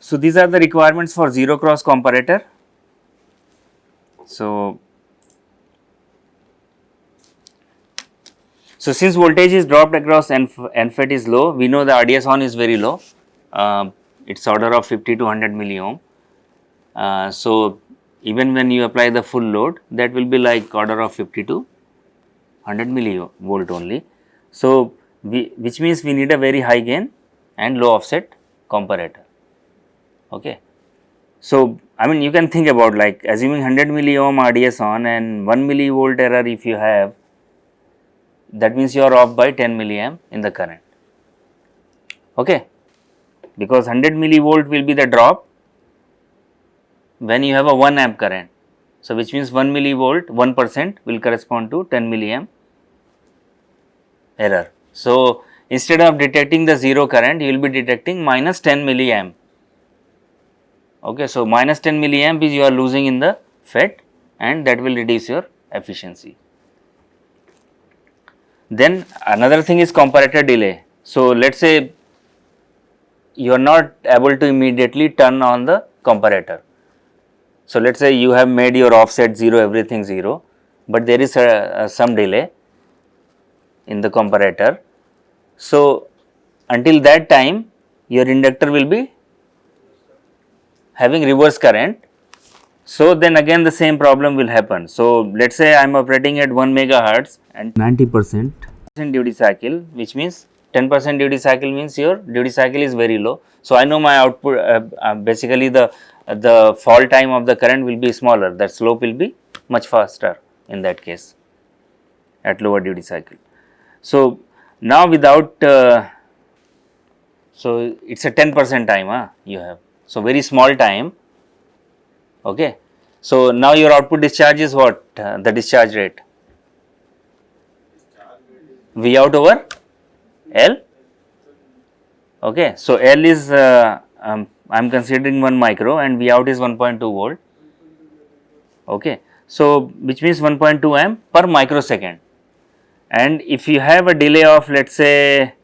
So these are the requirements for zero cross comparator. So since voltage is dropped across and FET is low, we know the RDS on is very low. It's order of 50 to 100 milliohm. So even when you apply the full load, that will be like order of 50 to 100 millivolt only. So which means we need a very high gain and low offset comparator. Okay. So I mean, you can think about like assuming 100 milliohm RDS on and 1 millivolt error if you have, that means you are off by 10 milliamp in the current. Okay. Because 100 millivolt will be the drop when you have a 1 amp current. So which means 1 millivolt 1% will correspond to 10 milliamp error. So instead of detecting the 0 current, you will be detecting minus 10 milliamp. Okay, so minus 10 milliamp is you are losing in the FET and that will reduce your efficiency. Then another thing is comparator delay. So let us say you are not able to immediately turn on the comparator. So let us say you have made your offset 0, everything 0, but there is some delay in the comparator. So until that time your inductor will be having reverse current. So then again the same problem will happen. So let us say I am operating at 1 megahertz and 90% duty cycle, which means 10% duty cycle means your duty cycle is very low. So I know my output basically the fall time of the current will be smaller, that slope will be much faster in that case at lower duty cycle. So now without so it's a 10% time you have, so very small time. Okay. So now your output discharge is what, the discharge rate? V out over L. Okay. So L is I am considering 1 micro and V out is 1.2 volt. Okay. So which means 1.2 amp per microsecond, and if you have a delay of let us say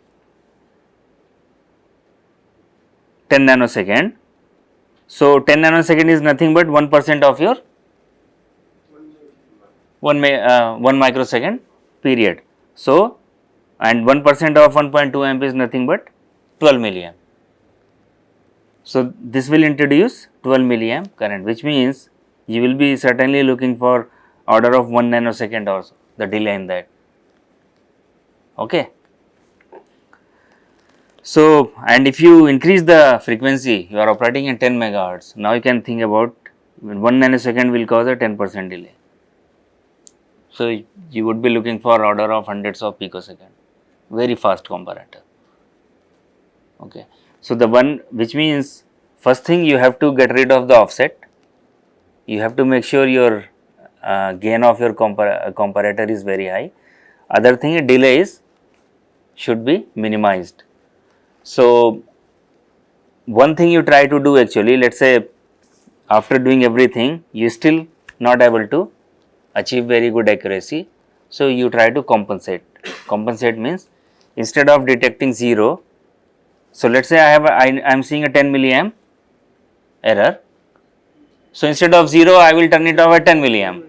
10 nanosecond, so 10 nanosecond is nothing but 1% of your 1 microsecond period. So and 1% of 1.2 amp is nothing but 12 milliamp. So this will introduce 12 milliamp current, which means you will be certainly looking for order of 1 nanosecond or so, the delay in that. Okay. So and if you increase the frequency, you are operating at 10 megahertz. Now you can think about 1 nanosecond will cause a 10% delay. So you would be looking for order of hundreds of picosecond, very fast comparator. Okay. So the one, which means first thing you have to get rid of the offset, you have to make sure your gain of your comparator is very high. Other thing, delay should be minimized. So one thing you try to do actually, let us say after doing everything you still not able to achieve very good accuracy. So you try to compensate. Compensate means instead of detecting 0, so let us say I am seeing a 10 milliamp error. So instead of 0, I will turn it off at 10 milliamp.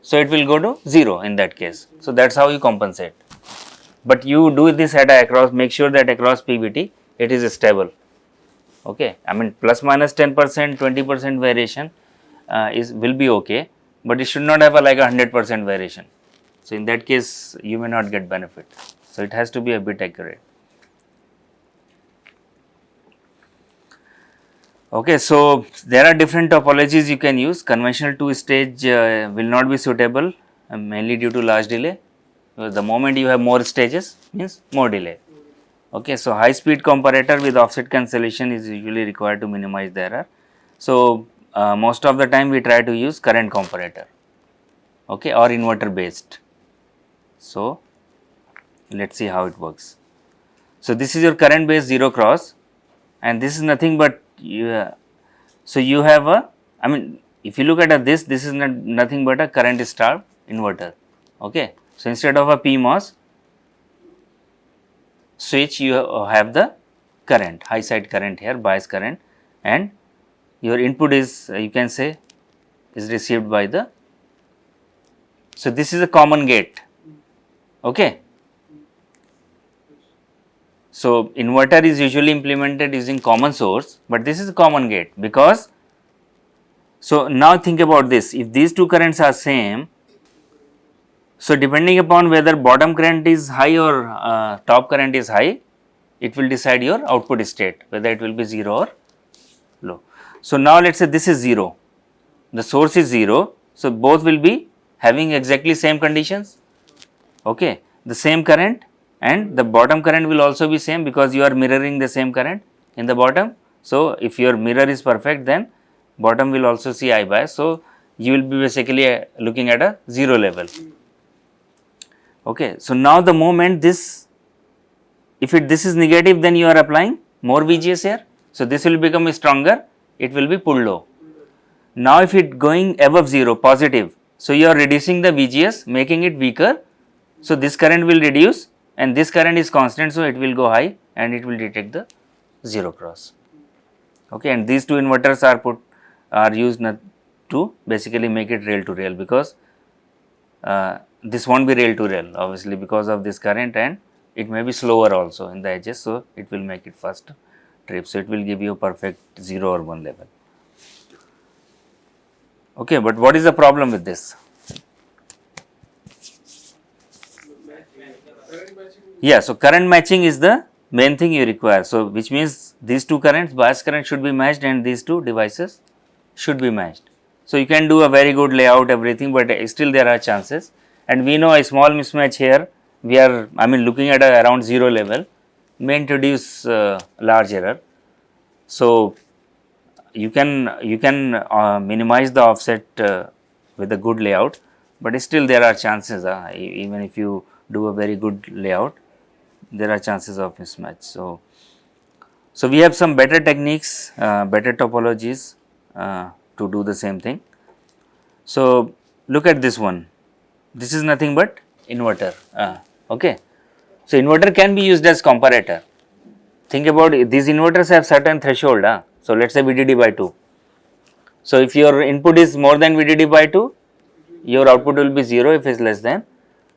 So it will go to 0 in that case. So that is how you compensate. But you do this at across, make sure that across PVT it is stable. Okay. I mean plus minus 10%, 20% variation will be okay, but it should not have a like a 100% variation. So in that case you may not get benefit. So it has to be a bit accurate. Okay, so there are different topologies you can use. Conventional 2-stage will not be suitable mainly due to large delay. The moment you have more stages means more delay. Okay, so high speed comparator with offset cancellation is usually required to minimize the error. So most of the time we try to use current comparator, okay, or inverter based. So let us see how it works. So this is your current based 0 cross, and this is nothing but so you have a, I mean if you look at this is nothing but a current starved inverter. Okay. So instead of a PMOS switch you have the current, high side current here, bias current, and your input is you can say is received by the. So, this is a common gate. Okay. So, inverter is usually implemented using common source, but this is a common gate because. So, now think about this, if these two currents are same, so depending upon whether bottom current is high or top current is high, it will decide your output state, whether it will be 0 or low. So, now let us say this is 0, the source is 0, so both will be having exactly same conditions, okay, the same current, and the bottom current will also be same because you are mirroring the same current in the bottom. So, if your mirror is perfect, then bottom will also see I bias. So, you will be basically looking at a 0 level. Okay. So, now the moment this, if this is negative, then you are applying more VGS here. So, this will become stronger, it will be pulled low. Now, if it going above 0 positive, so you are reducing the VGS, making it weaker. So, this current will reduce and this current is constant, so it will go high and it will detect the 0 cross. Okay, and these two inverters are used to basically make it rail to rail, because this won't be rail to rail obviously because of this current, and it may be slower also in the edges. So, it will make it fast trip. So, it will give you a perfect 0 or 1 level. Okay, but what is the problem with this? Yeah, so current matching is the main thing you require. So, which means these two currents, bias current should be matched and these two devices should be matched. So, you can do a very good layout, everything, but still there are chances, and we know a small mismatch here, we are looking at around 0 level may introduce large error. So, you can minimize the offset with a good layout, but still there are chances even if you do a very good layout, there are chances of mismatch. So, we have some better techniques, better topologies to do the same thing. So, look at this one, this is nothing but inverter. Okay. So, inverter can be used as comparator. Think about it, these inverters have certain threshold. So, let us say VDD by 2. So, if your input is more than VDD by 2, your output will be 0 if it is less than.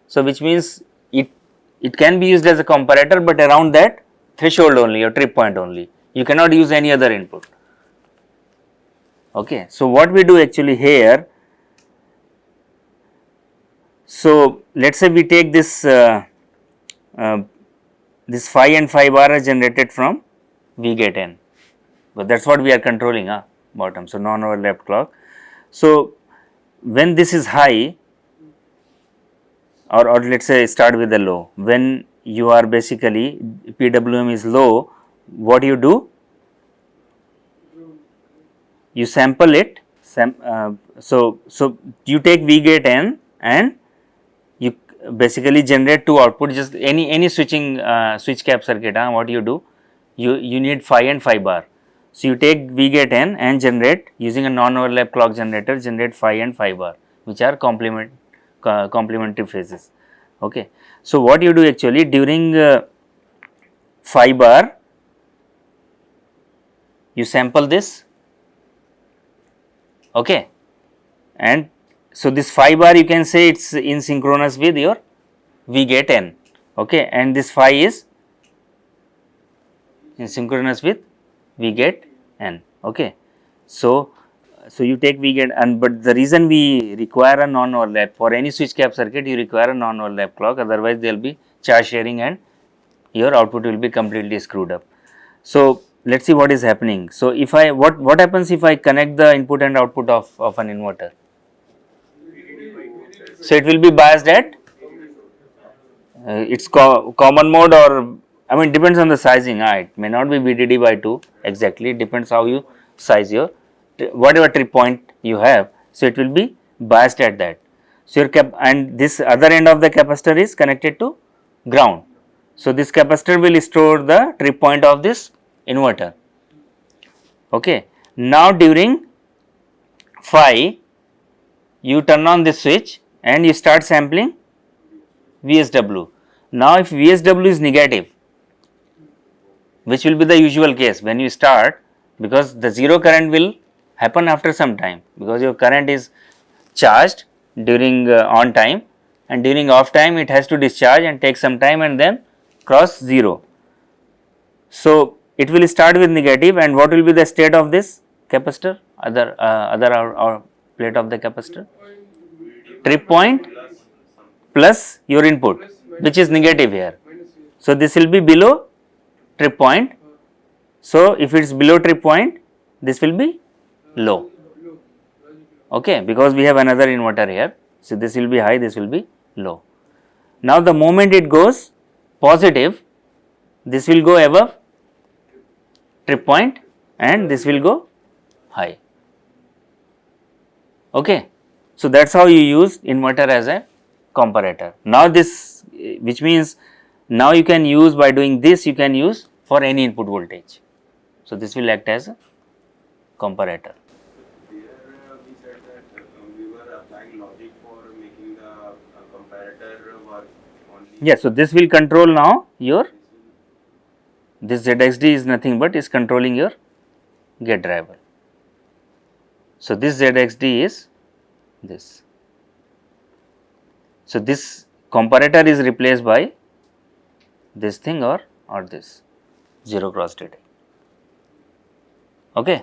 So, which means it can be used as a comparator, but around that threshold only or trip point only, you cannot use any other input. Okay. So, what we do actually here, so let us say we take this this phi and phi bar are generated from V gate N, but that is what we are controlling bottom. So, non overlapped clock. So, when this is high, or let us say start with the low, when you are basically PWM is low, what you do? You sample it, so you take V gate N and you basically generate two output, just any switching switch cap circuit. What you do? You need phi and phi bar. So, you take V gate N and generate using a non overlap clock generator, generate phi and phi bar, which are complementary phases. Okay. So, what you do actually during phi bar, you sample this, okay, and so this phi bar you can say it is in synchronous with your V gate N, okay, and this phi is in synchronous with V gate N, okay. So, you take V gate, and but the reason we require a non overlap for any switch cap circuit, you require a non overlap clock, otherwise there will be charge sharing and your output will be completely screwed up. So, let us see what is happening. So, if I what happens if I connect the input and output of an inverter? So, it will be biased at its common mode, or depends on the sizing. It may not be VDD by 2 exactly, it depends how you size your whatever trip point you have. So, it will be biased at that. So, your and this other end of the capacitor is connected to ground. So, this capacitor will store the trip point of this inverter. Okay. Now, during phi, you turn on this switch and you start sampling VSW. Now, if VSW is negative, which will be the usual case when you start, because the zero current will happen after some time, because your current is charged during on time, and during off time it has to discharge and take some time and then cross 0. So, it will start with negative, and what will be the state of this capacitor, other plate of the capacitor? Trip point plus your input, which is negative here. So, this will be below trip point. So, if it is below trip point, this will be low, okay, because we have another inverter here. So, this will be high, this will be low. Now, the moment it goes positive, this will go above trip point and this will go high, okay. So, that is how you use inverter as a comparator. Now, this, which means now you can use, by doing this you can use for any input voltage. So, this will act as a comparator. Here we said that we were applying logic for making the comparator work only. Yes, so this will control now your, this ZXD is nothing but is controlling your gate driver. So, this ZXD is this. So, this comparator is replaced by this thing or this 0 cross detect. Okay.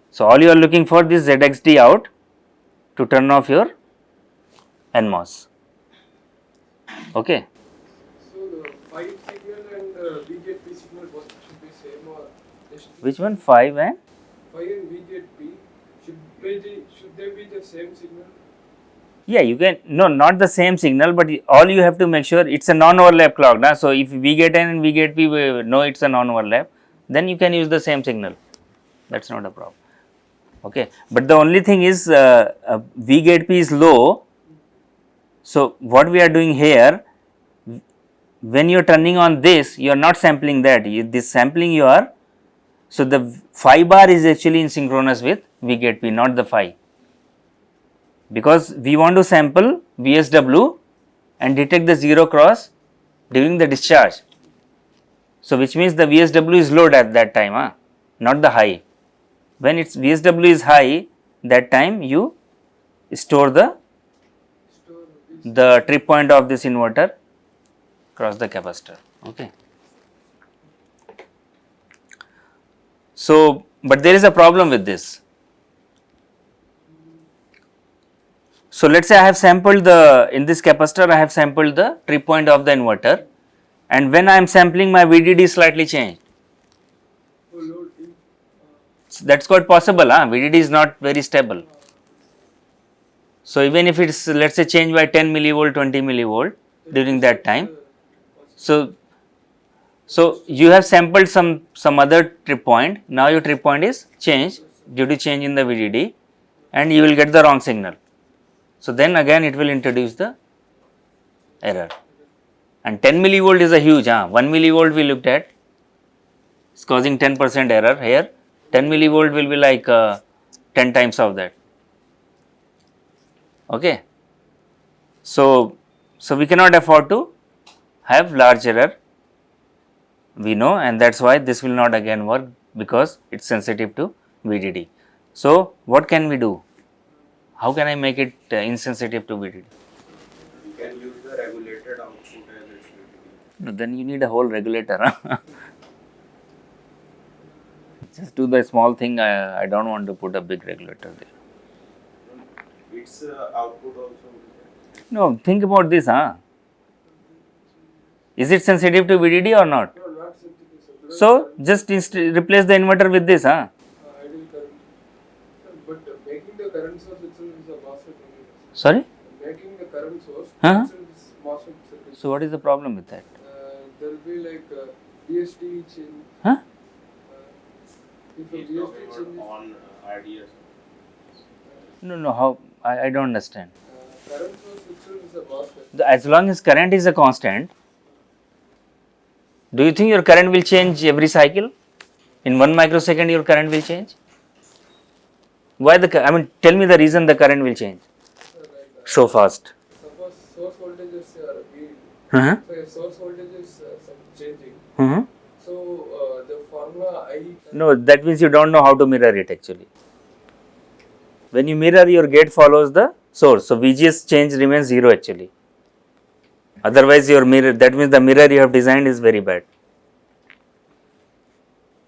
So, all you are looking for this ZXD out to turn off your NMOS. Okay. So the 5 signal and VGP signal both should be same, or they should Which one? 5 and? 5 and VGP should they be the same signal? Yeah, you can, no, not the same signal, but all you have to make sure it's a non-overlap clock. Na? So, if V gate N and V gate P know it's a non-overlap, then you can use the same signal, that is not a problem. Okay. But the only thing is V gate P is low. So, what we are doing here, when you are turning on this, you are not sampling that, this sampling you are, so the phi bar is actually in synchronous with V gate P, not the phi, because we want to sample VSW and detect the 0 cross during the discharge. So, which means the VSW is low at that time, not the high. When its VSW is high, that time you store the trip point of this inverter across the capacitor. Okay. So, but there is a problem with this. So, let us say I have sampled the, in this capacitor I have sampled the trip point of the inverter, and when I am sampling my VDD is slightly changed. Oh, load in. That is quite possible, VDD is not very stable. So, even if it is, let us say, changed by 10 millivolt, 20 millivolt during that time. So, you have sampled some other trip point, now your trip point is changed due to change in the VDD, and you will get the wrong signal. So, then again it will introduce the error, and 10 millivolt is a huge, 1 millivolt we looked at, it is causing 10% error. Here 10 millivolt will be like 10 times of that. Okay. So, we cannot afford to have large error, we know, and that is why this will not again work, because it is sensitive to VDD. So, what can we do? How can I make it insensitive to VDD? You can use the regulated output as its VDD. No, then you need a whole regulator. Just do the small thing, I do not want to put a big regulator there. Its output also. No, think about this. Is it sensitive to VDD or not? No, not sensitive. So, just replace the inverter with this. Ideal current. But making the current source itself is a MOSFET only. Sorry? Making the current source Huh? itself is MOSFET circuit. So, what is the problem with that? There will be like DST change. Huh? If a He's DST talking change, about on IDS. No, how, I don't understand. current source itself is a MOSFET. As long as current is a constant, do you think your current will change every cycle? In 1 microsecond your current will change? Why I mean, tell me the reason the current will change so fast. Suppose source voltages are being, Uh-huh. so if source voltage is some changing, Uh-huh. So the formula I. No, that means you don't know how to mirror it actually. When you mirror, your gate follows the source. So VGS change remains 0 actually. Otherwise your mirror, that means the mirror you have designed is very bad.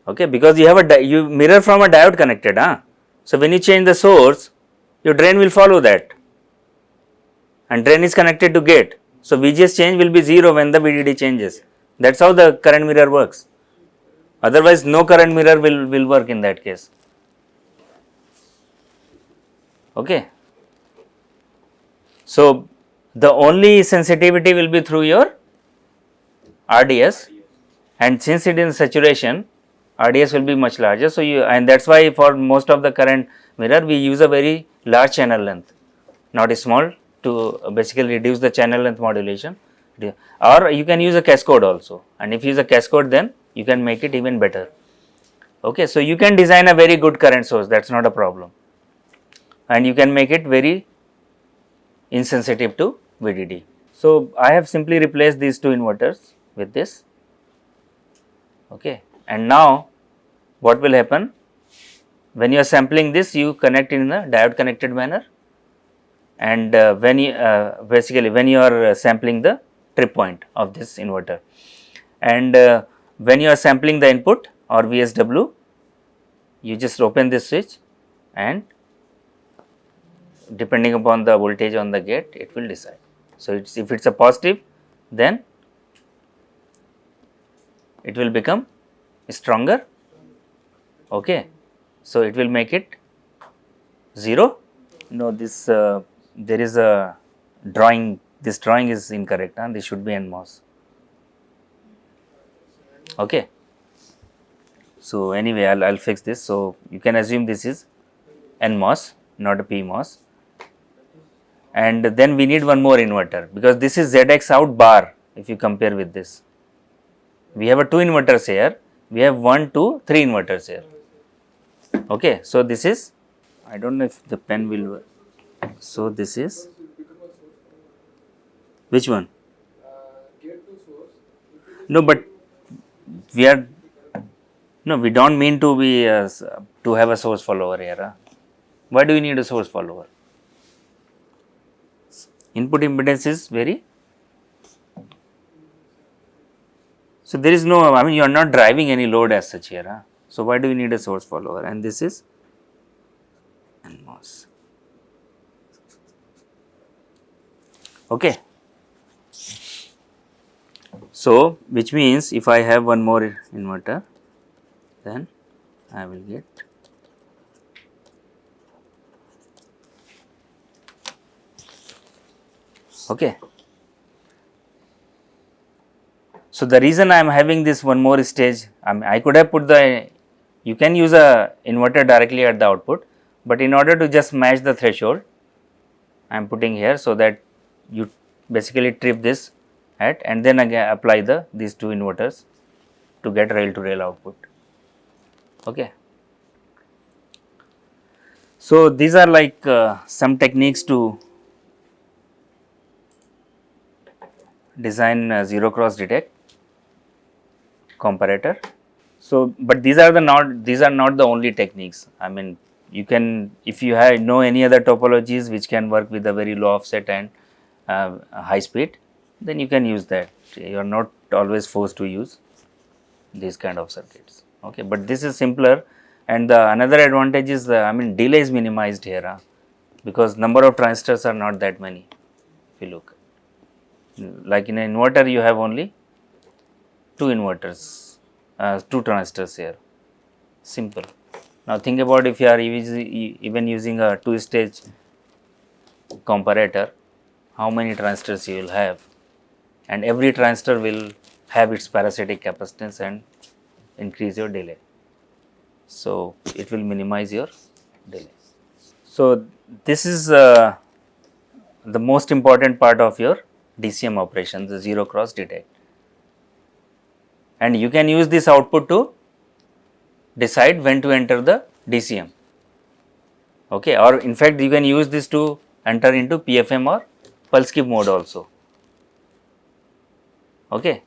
Okay, because you have you mirror from a diode connected, so when you change the source, your drain will follow that, and drain is connected to gate. So VGS change will be 0 when the VDD changes. That's how the current mirror works. Otherwise, no current mirror will work in that case. Okay. So the only sensitivity will be through your RDS, and since it is in saturation, RDS will be much larger. So you, and that's why for most of the current mirror we use a very large channel length, not a small, to basically reduce the channel length modulation. Or you can use a cascode also, and if you use a cascode, then you can make it even better. Okay, so you can design a very good current source, that's not a problem, and you can make it very insensitive to VDD. So I have simply replaced these two inverters with this. Okay, and now what will happen? When you are sampling this, you connect in a diode connected manner, and when you basically when you are sampling the trip point of this inverter, and when you are sampling the input or VSW, you just open this switch, and depending upon the voltage on the gate, it will decide. So if it's a positive, then it will become stronger. Okay, so it will make it 0. No, this there is a drawing. This drawing is incorrect. This should be NMOS. Okay. So anyway, I'll fix this. So you can assume this is NMOS, not a PMOS. And then we need one more inverter, because this is ZX out bar. If you compare with this, we have a 2 inverters here. We have 1, 2, 3 inverters here. Okay, so this is, I don't know if the pen will work. So this is, which one? Gate to source. No, but we are, no, we don't mean to be to have a source follower here. Why do we need a source follower? Input impedance is very, so there is no, I mean you are not driving any load as such here. So why do we need a source follower? And this is NMOS. Okay. So which means if I have one more inverter, then I will get okay. So the reason I am having this one more stage, I could have put the, you can use a inverter directly at the output, but in order to just match the threshold, I am putting here so that you basically trip this at, and then again apply these two inverters to get rail to rail output. Okay. So these are like some techniques to design zero cross detect comparator. So, but these are not the only techniques. I mean, you can, if you know any other topologies which can work with a very low offset and high speed, then you can use that. You are not always forced to use these kind of circuits. Okay, but this is simpler, and the another advantage is I mean delay is minimized here, because number of transistors are not that many. If you look, like in an inverter, you have only 2 inverters, 2 transistors here, simple. Now think about if you are even using a 2-stage comparator, how many transistors you will have, and every transistor will have its parasitic capacitance and increase your delay. So it will minimize your delay. So this is the most important part of your DCM operation, the zero cross detect, and you can use this output to decide when to enter the DCM. Okay, or in fact you can use this to enter into PFM or pulse skip mode also. Okay,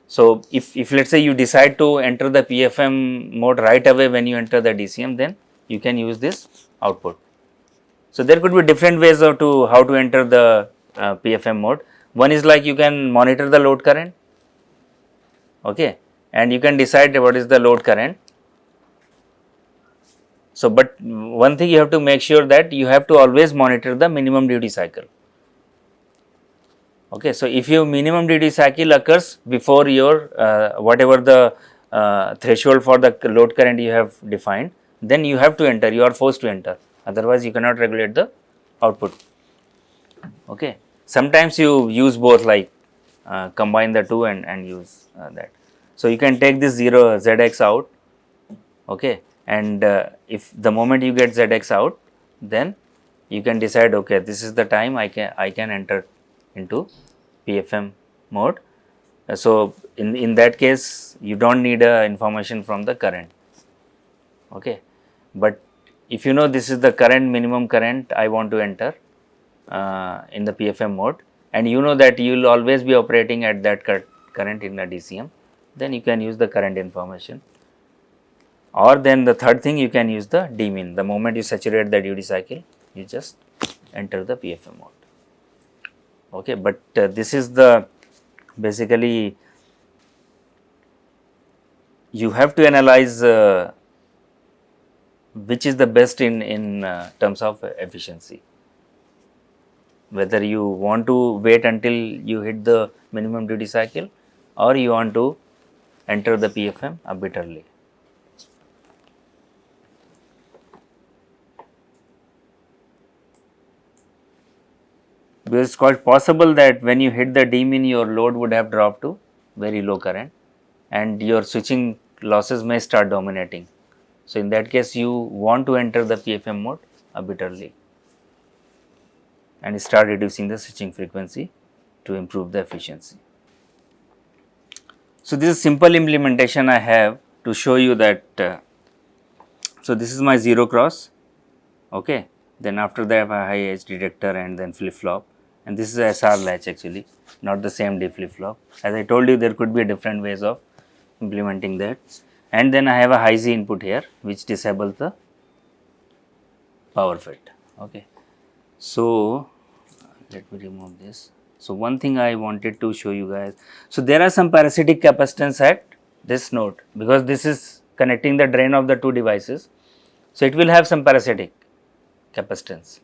So if let's say you decide to enter the PFM mode right away when you enter the DCM, then you can use this output. So there could be different ways of to how to enter the PFM mode. One is like you can monitor the load current, okay, and you can decide what is the load current. So, but one thing you have to make sure that you have to always monitor the minimum duty cycle. Okay, so if your minimum duty cycle occurs before your whatever the threshold for the load current you have defined, then you have to enter, you are forced to enter, otherwise you cannot regulate the output. Okay, sometimes you use both, like combine the two and use that. So you can take this 0 ZX out, okay, and if the moment you get ZX out, then you can decide, okay, this is the time I can enter into PFM mode. So in that case you don't need information from the current, okay, but if you know this is the current, minimum current I want to enter in the PFM mode, and you know that you will always be operating at that current in the DCM, then you can use the current information. Or then the third thing, you can use the Dmin. The moment you saturate the duty cycle, you just enter the PFM mode. Okay, but this is the basically you have to analyze which is the best in terms of efficiency. Whether you want to wait until you hit the minimum duty cycle, or you want to enter the PFM a bit early. Because it's quite possible that when you hit the Dmin, your load would have dropped to very low current and your switching losses may start dominating. So in that case, you want to enter the PFM mode a bit early and start reducing the switching frequency to improve the efficiency. So this is simple implementation I have to show you that. So this is my 0 cross, okay. Then after that I have a high edge detector and then flip flop, and this is a SR latch actually, not the same D flip flop. As I told you, there could be different ways of implementing that. And then I have a high Z input here which disables the power FET, okay. So let me remove this. So one thing I wanted to show you guys, so there are some parasitic capacitance at this node because this is connecting the drain of the two devices. So it will have some parasitic capacitance.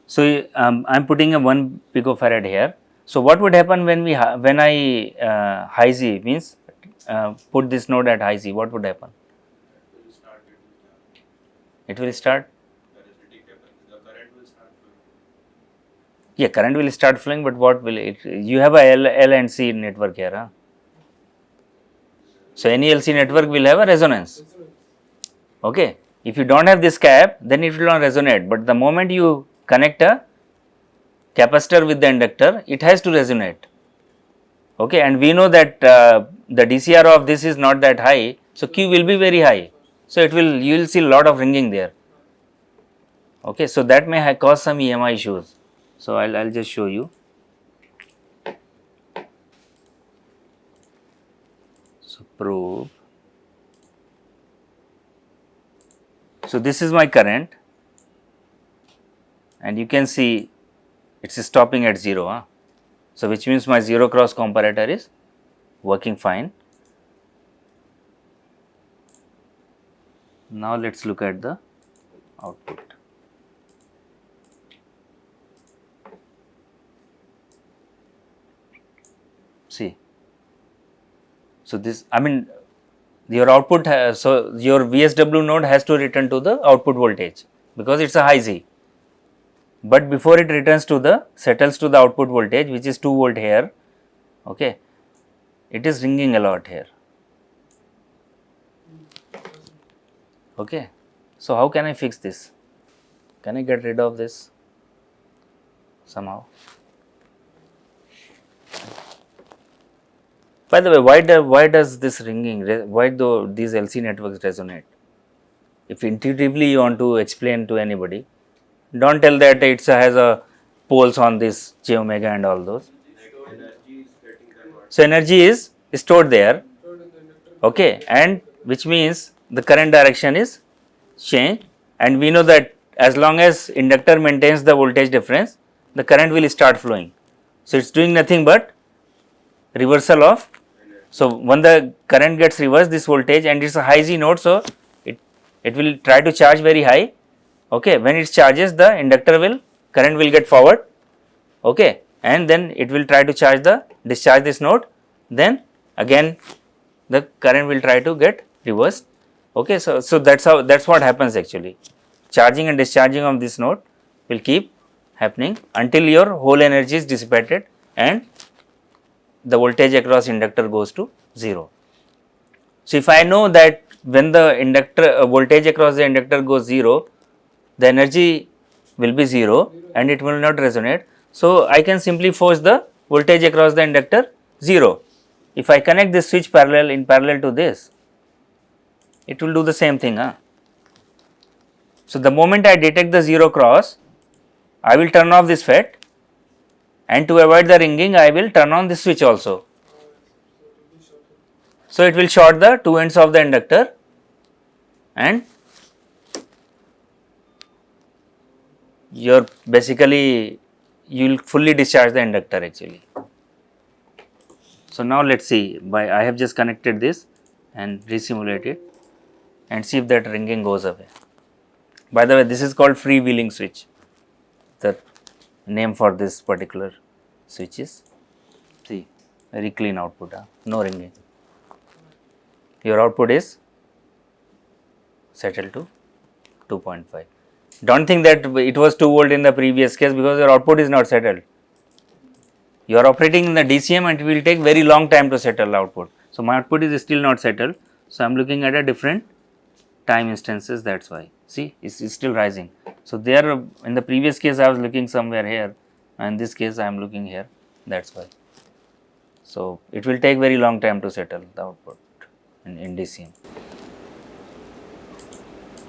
So I am putting a 1 picofarad here. So what would happen when when I high Z means put this node at high Z, what would happen? It will start. The current will start flowing. Yeah, current will start flowing, but what will it? You have a L and C network here, huh? So any LC network will have a resonance. Okay. If you don't have this cap, then it will not resonate. But the moment you connect a capacitor with the inductor, it has to resonate. Okay, and we know that the DCR of this is not that high, so Q will be very high. So it will, you will see a lot of ringing there. Okay, so that may cause some EMI issues. So I'll just show you. So probe. So this is my current, and you can see it's stopping at 0. Huh? So which means my 0 cross comparator is working fine. Now let's look at the output. See. So this, I mean, your output has, so your VSW node has to return to the output voltage because it's a high Z. But before it returns to the, settles to the output voltage which is 2 volt here, okay, it is ringing a lot here. Okay. So how can I fix this? Can I get rid of this somehow? By the way, why does this ringing, why do these LC networks resonate? If intuitively you want to explain to anybody, don't tell that it has a poles on this J omega and all those. Like energy is getting converted. So energy is stored there, stored in the inductor. okay, and which means the current direction is changed, and we know that as long as inductor maintains the voltage difference, the current will start flowing. So it's doing nothing but reversal of. So when the current gets reversed, this voltage, and it's a high Z node, so it will try to charge very high. Okay, when it charges, the inductor will current will get forward. Okay, and then it will try to discharge this node, then again the current will try to get reversed. Okay, so that's what happens actually. Charging and discharging of this node will keep happening until your whole energy is dissipated and the voltage across inductor goes to 0. So if I know that when the inductor voltage across the inductor goes 0, the energy will be 0 and it will not resonate. So I can simply force the voltage across the inductor 0. If I connect this switch parallel to this, it will do the same thing. So the moment I detect the 0 cross, I will turn off this FET, and to avoid the ringing I will turn on this switch also. So it will short the two ends of the inductor, and you will fully discharge the inductor actually. So now let us see, I have just connected this and resimulate it and see if that ringing goes away. By the way, this is called freewheeling switch. The name for this particular switch is, see, very clean output, no ringing. Your output is settled to 2.5. Don't think that it was 2 volt in the previous case, because your output is not settled. You are operating in the DCM and it will take very long time to settle output. So my output is still not settled. So I am looking at a different time instances, that's why. See, it's still rising. So there, in the previous case I was looking somewhere here, and in this case I am looking here, that's why. So it will take very long time to settle the output in DCM.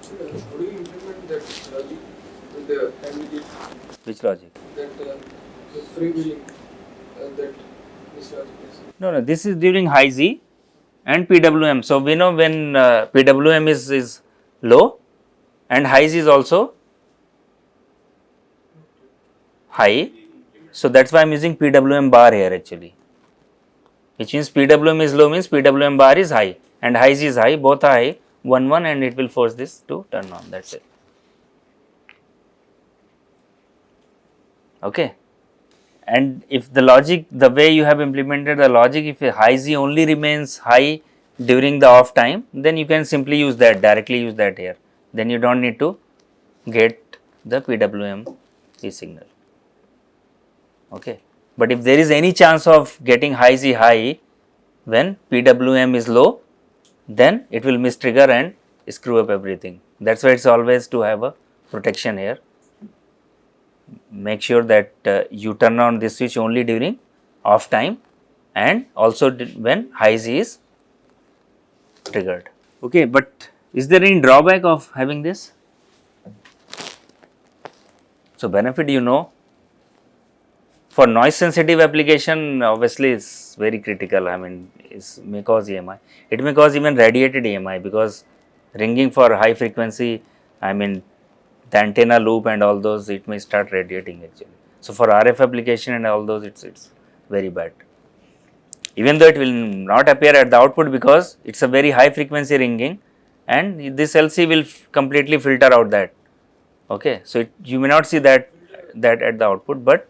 So, how do you implement that logic with the MDG? Which logic? That the freewheeling that this logic is. No, this is during high Z and PWM. So we know when PWM is low and high Z is also high. So that's why I am using PWM bar here actually, which means PWM is low means PWM bar is high and high Z is high, both are high, 1 1, and it will force this to turn on, that's it. Okay. And if the logic, the way you have implemented the logic, if a high Z only remains high during the off time, then you can simply use that, directly use that here. Then you don't need to get the PWM signal. Okay. But if there is any chance of getting high Z high when PWM is low, then it will mistrigger and screw up everything. That's why it's always to have a protection here. Make sure that you turn on this switch only during off time and also when high Z is triggered. Okay, but is there any drawback of having this? So benefit, you know, for noise sensitive application obviously is very critical. I mean, it may cause EMI. It may cause even radiated EMI, because ringing for high frequency, I mean, the antenna loop and all those, it may start radiating actually. So for RF application and all those, it's very bad. Even though it will not appear at the output because it's a very high frequency ringing, and this LC will completely filter out that. Okay, so you may not see that at the output, but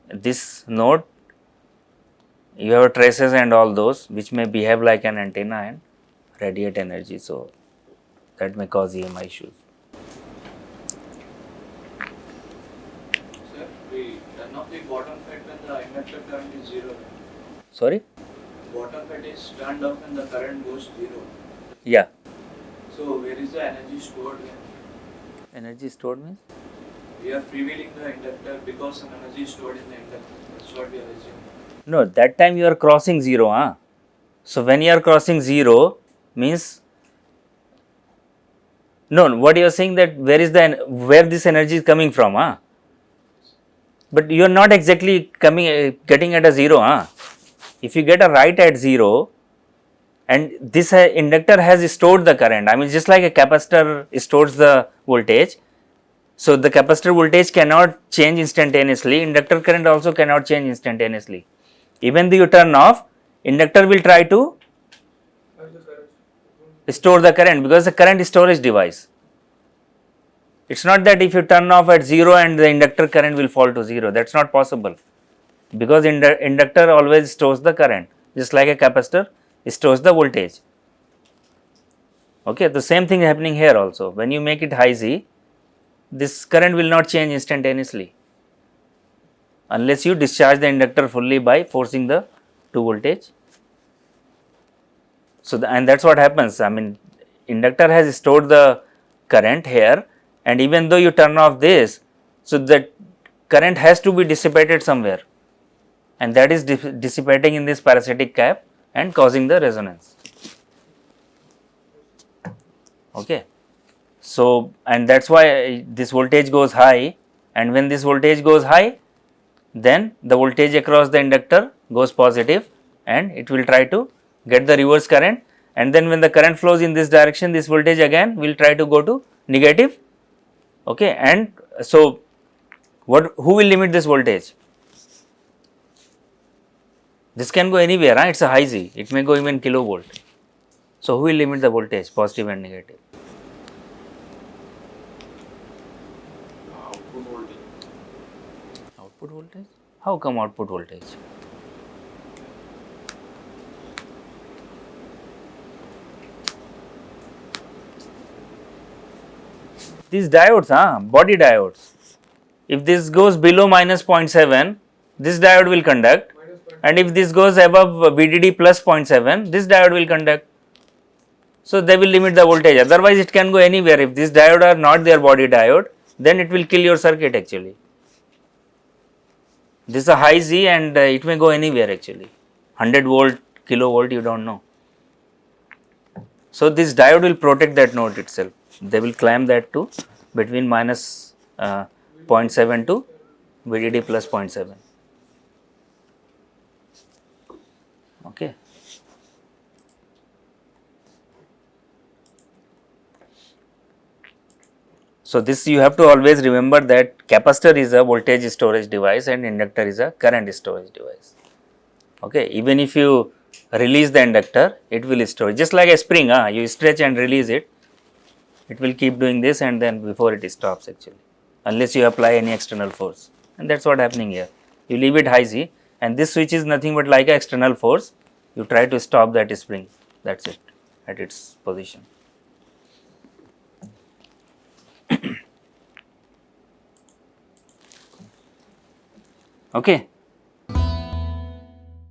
this node, you have traces and all those which may behave like an antenna and radiate energy. So that may cause EMI issues. Sir, we turn off the bottom FET when the inductor current is 0. Sorry? Bottom FET is turned off when the current goes 0. Yeah. So where is the energy stored then? Energy stored means? We are freewheeling the inductor because some energy is stored in the inductor. That's what we are assuming. No, that time you are crossing 0. Huh? So when you are crossing 0 means, no, what you are saying that where this energy is coming from? Huh? But you are not exactly getting at a 0. Huh? if you get a right at 0 and this inductor has stored the current, I mean just like a capacitor stores the voltage. So, the capacitor voltage cannot change instantaneously, inductor current also cannot change instantaneously. Even though you turn off, inductor will try to Have the current. store the current because the current storage device. It is not that if you turn off at 0 and the inductor current will fall to 0, that is not possible, because inductor always stores the current just like a capacitor stores the voltage. Okay, the same thing happening here also. When you make it high Z, this current will not change instantaneously unless you discharge the inductor fully by forcing the 2 voltage. So, and that is what happens. I mean, inductor has stored the current here, and even though you turn off this, so that current has to be dissipated somewhere, and that is dissipating in this parasitic cap and causing the resonance. Okay. So, and that is why this voltage goes high, and when this voltage goes high, then the voltage across the inductor goes positive and it will try to get the reverse current, and then when the current flows in this direction, this voltage again will try to go to negative. Okay. And so, who will limit this voltage? This can go anywhere, it is a high Z, it may go even kilovolt. So, who will limit the voltage, positive and negative? Output voltage. Output voltage? How come output voltage? These diodes, body diodes, if this goes below minus 0.7, this diode will conduct, Minus point. and if this goes above VDD plus 0.7, this diode will conduct. So, they will limit the voltage, otherwise it can go anywhere. If this diode are not their body diode, then it will kill your circuit actually. This is a high Z and it may go anywhere actually, 100 volt, kilovolt, you do not know. So, this diode will protect that node itself, they will clamp that to between minus 0.7 to VDD plus 0.7. Okay. So, this you have to always remember that capacitor is a voltage storage device and inductor is a current storage device. Okay. Even if you release the inductor, it will store, just like a spring, you stretch and release it, it will keep doing this and then before it stops actually, unless you apply any external force, and that is what happening here. You leave it high Z and this switch is nothing but like an external force, you try to stop that spring, that is it at its position. Okay.